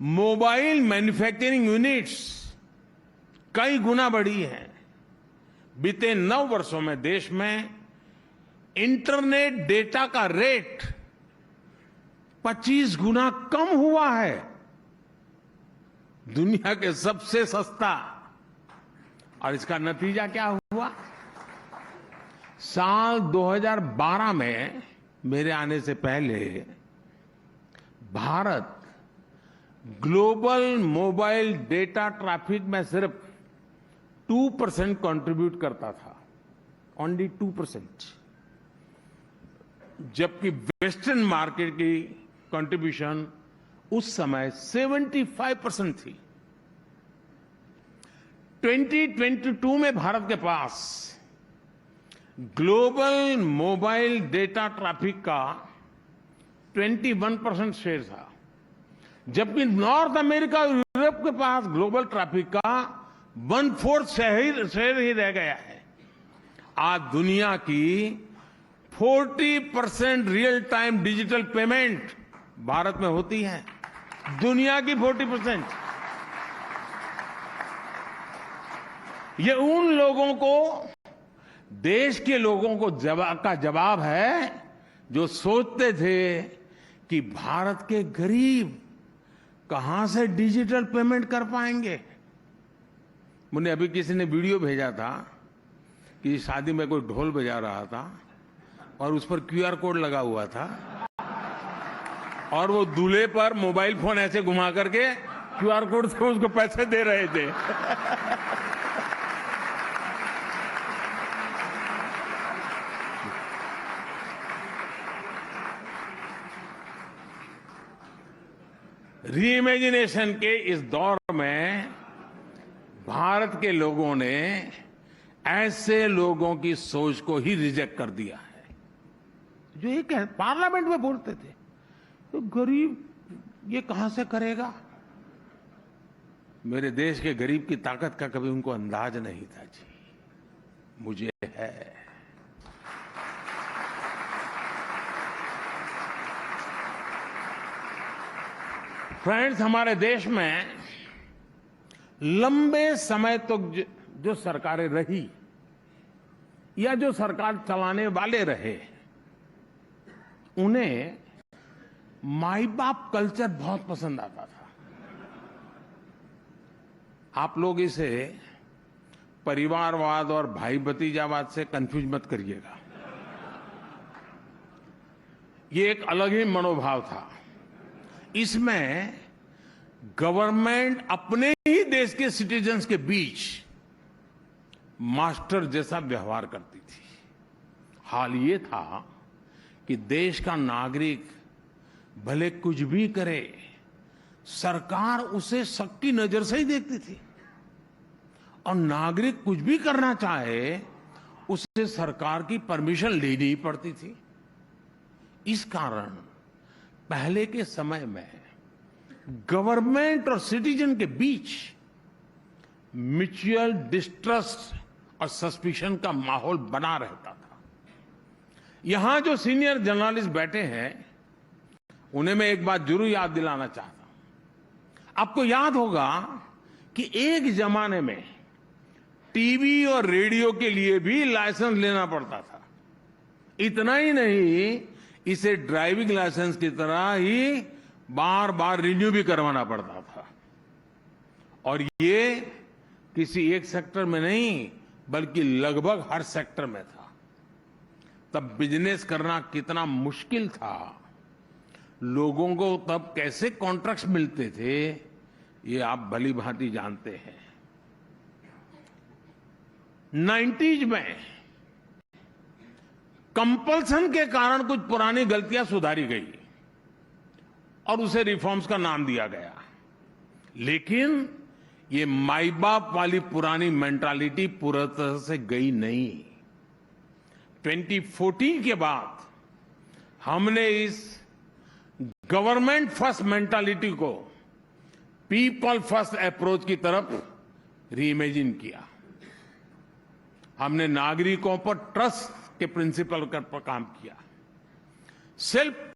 Mobile manufacturing units कई गुना बढ़ी है। बीते 9 वर्षों में देश में इंटरनेट डेटा का रेट 25 गुना कम हुआ है। दुनिया के सबसे सस्ता। और इसका नतीजा क्या हुआ? साल 2012 में मेरे आने से पहले Bharat global mobile data traffic में सिर्फ 2% कंट्रीब्यूट करता था, ओनली 2%, जबकि वेस्टर्न मार्केट की कंट्रीब्यूशन उस समय 75% थी। 2022 में भारत के पास ग्लोबल मोबाइल डेटा ट्रैफिक का 21% शेयर था, जबकि नॉर्थ अमेरिका और यूरोप के पास ग्लोबल ट्रैफिक का 1/4 शेयर ही रह गया है। आज दुनिया की 40% real time digital payment Bharat में होती है। दुनिया की 40%। ये उन लोगों को, देश के लोगों को जवाब है जो सोचते थे कि भारत के गरीब कहां से डिजिटल पेमेंट कर पाएंगे। मुझे अभी किसी ने वीडियो भेजा था कि शादी में कोई ढोल बजा रहा था और उस पर QR कोड लगा हुआ था और वो दूल्हे पर मोबाइल फोन ऐसे घुमा करके QR कोड से उसको पैसे दे रहे थे। रीइमेजिनेशन के इस दौर में भारत के लोगों ने ऐसे लोगों की सोच को ही रिजेक्ट कर दिया है जो ये पार्लियामेंट में बोलते थे तो गरीब ये कहां से करेगा। मेरे देश के गरीब की ताकत का कभी उनको अंदाज नहीं था जी, मुझे है। फ्रेंड्स, हमारे देश में लंबे समय तक जो सरकारें रही या जो सरकार चलाने वाले रहे, उन्हें माई बाप कल्चर बहुत पसंद आता था। आप लोग इसे परिवारवाद और भाई भतीजावाद से कंफ्यूज मत करिएगा। ये एक अलग ही मनोभाव था। इसमें गवर्नमेंट अपने ही देश के सिटीजन्स के बीच मास्टर जैसा व्यवहार करती थी। हाल ये था कि देश का नागरिक भले कुछ भी करे, सरकार उसे शक की नजर से ही देखती थी और नागरिक कुछ भी करना चाहे उसे सरकार की परमिशन लेनी ही पड़ती थी। इस कारण पहले के समय में गवर्नमेंट और सिटीजन के बीच म्यूचुअल डिस्ट्रस्ट और सस्पिशन का माहौल बना रहता था। यहां जो सीनियर जर्नलिस्ट बैठे हैं उन्हें मैं एक बात जरूर याद दिलाना चाहता हूं। आपको याद होगा कि एक जमाने में टीवी और रेडियो के लिए भी लाइसेंस लेना पड़ता था। इतना ही नहीं, इसे ड्राइविंग लाइसेंस की तरह ही बार बार रिन्यू भी करवाना पड़ता था। और ये किसी एक सेक्टर में नहीं बल्कि लगभग हर सेक्टर में था। तब बिजनेस करना कितना मुश्किल था, लोगों को तब कैसे कॉन्ट्रैक्ट्स मिलते थे, ये आप भली भांति जानते हैं। 90s में कंपल्सन के कारण कुछ पुरानी गलतियां सुधारी गई और उसे रिफॉर्म्स का नाम दिया गया। लेकिन ये माई बाप वाली पुरानी मेंटालिटी पूरी तरह से गई नहीं। 2014 के बाद हमने इस गवर्नमेंट फर्स्ट मेंटालिटी को पीपल फर्स्ट अप्रोच की तरफ रीइमेजिन किया। हमने नागरिकों पर ट्रस्ट के प्रिंसिपल पर काम किया। सेल्फ